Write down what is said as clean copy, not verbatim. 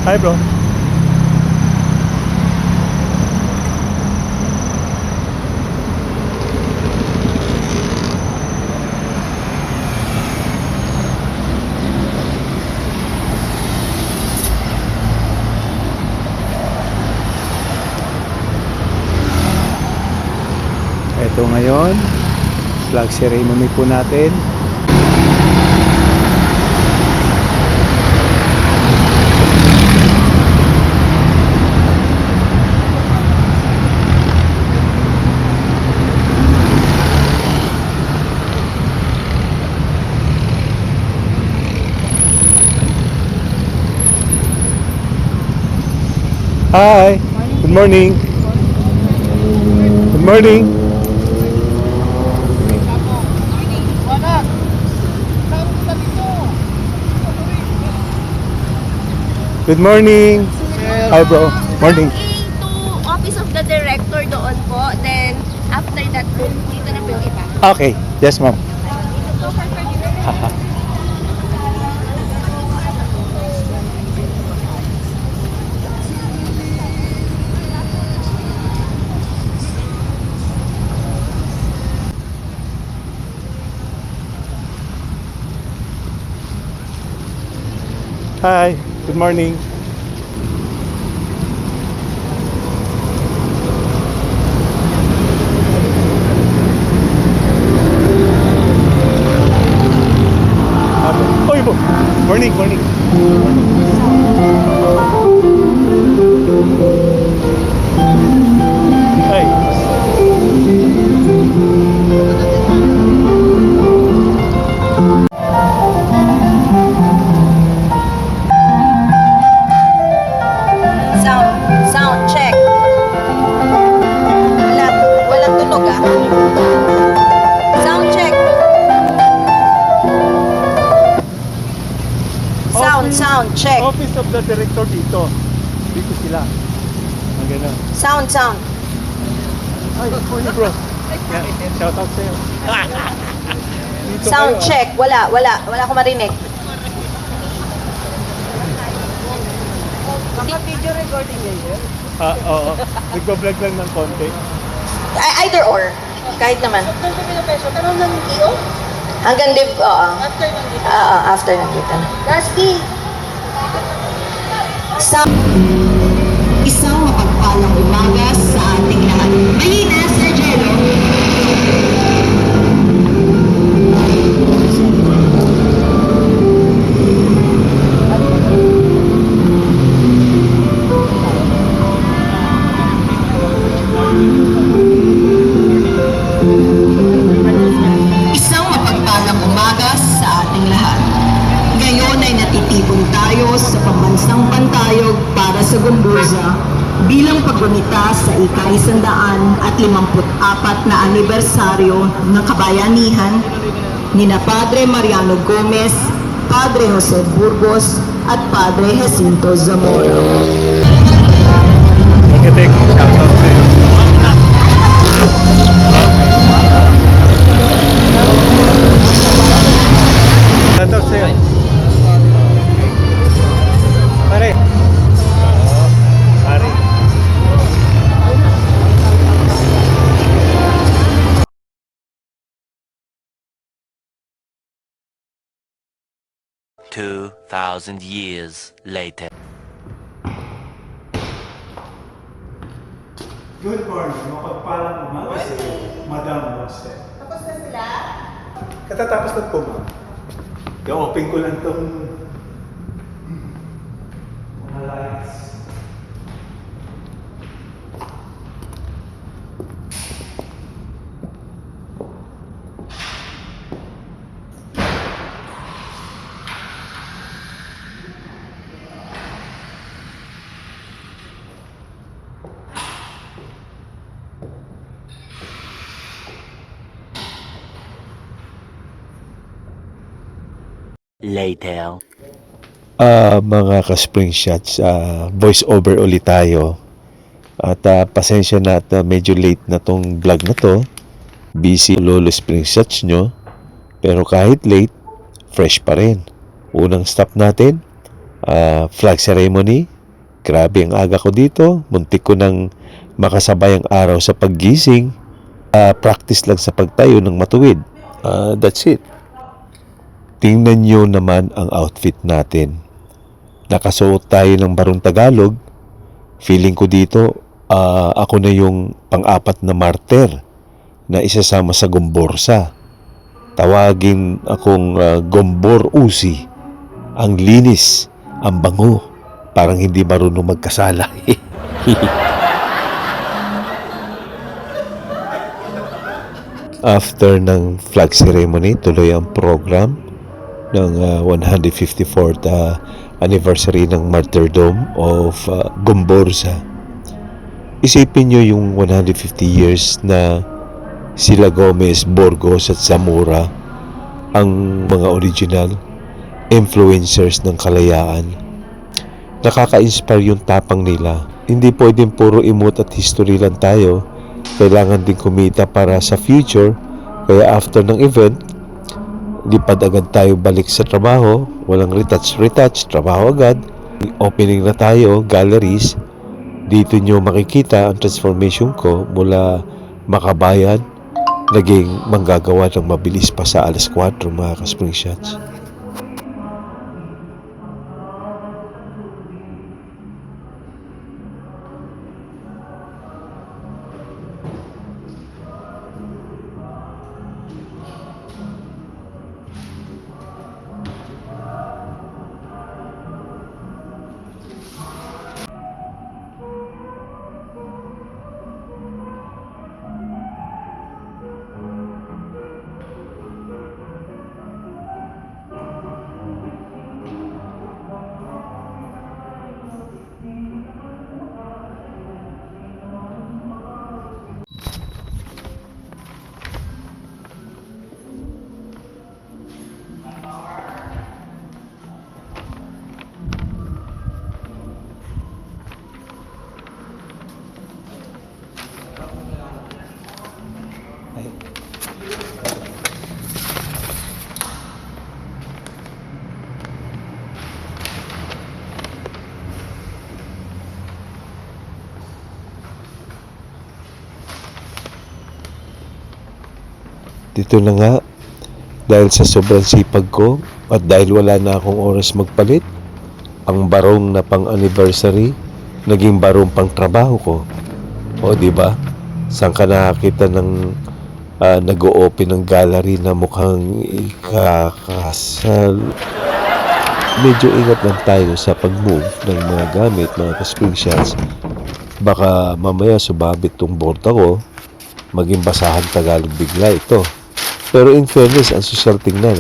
Hi bro. Ito ngayon, flag ceremony po natin. Hi. Good morning. Good morning. Good morning. Hi bro. Morning. To Office of the Director doon po. Then, after that, dito na po yung iba. Okay. Yes ma'am. Haha. Hi. Good morning. Oy, bo. Morning, morning. Hi. Sound check. Walang tunog ah. Sound check. Sound check. Office of the Director dito. Dito sila. Ang ganun. Sound. Ay, morning bro. Yan, shout out sa'yo. Dito Sound kayo, check. Wala akong marinig. Video recording ngayon? Oo. Nagbablog lang ng konti. Either or. Kahit naman. Pero nang iyo? Hanggang live, oo. After nang dito. After nandito na. Rusty! Isang mapagpalang umaga sa ating lahat. Mahina, Sir Jello. Isang mapagpalang umaga sa ating lahat. Ngayon ay natitipon tayo sa pambansang pantayog para sa Gumburza bilang paggunita sa ika-154 na anibersaryo ng kabayanihan ni na Padre Mariano Gomez, Padre Jose Burgos at Padre Jacinto Zamora. Tek, shout out sa'yo. Shout out sa'yo. Pare. Pare. Two 2,000 years later. Good morning. Mapagpalang umaga sa iyo, Madam Monster. Tapos na sila? Katatapos na po, ma'am. I-open ko lang itong mga lights. Later. Mga ka-spring shots, voice over ulit tayo. At pasensya na at medyo late na tong vlog na to. Busy lolo spring shots nyo. Pero kahit late, fresh pa rin. Unang stop natin, flag ceremony Grabe ang aga ko dito. Muntik ko nang makasabay ang araw sa paggising. Practice lang sa pagtayo ng matuwid. That's it. Tingnan nyo naman ang outfit natin. Nakasuot tayo ng Barong Tagalog. Feeling ko dito, ako na yung pang-apat na martir na isasama sa Gomborsa. Tawagin akong Gombor Usi. Ang linis, ang bango, parang hindi marunong magkasala. After ng flag ceremony, tuloy ang program ng 154th anniversary ng martyrdom of Gomborsa. Isipin nyo yung 150 years na sila Gomez, Burgos at Zamora ang mga original influencers ng kalayaan. Nakaka-inspire yung tapang nila. Hindi pwedeng puro emote at history lang tayo. Kailangan din kumita para sa future. Kaya after ng event, lipad agad tayo balik sa trabaho. Walang retouch, trabaho agad. Opening na tayo, galleries. Dito nyo makikita ang transformation ko mula makabayan, naging manggagawa ng mabilis pa sa 4:00 mga ka-spring shots. Dito na nga, dahil sa sobrang sipag ko at dahil wala na akong oras magpalit, ang barong na pang-anniversary, naging barong pang trabaho ko. O, di ba? Saan ka nakakita ng nag-o-open ng gallery na mukhang ikakasal? Medyo ingat lang tayo sa pag-move ng mga gamit, mga ka-spring shots. Baka mamaya subabit tong borda ko, maging basahan Tagalog bigla ito. Pero in fairness, ang social tingnan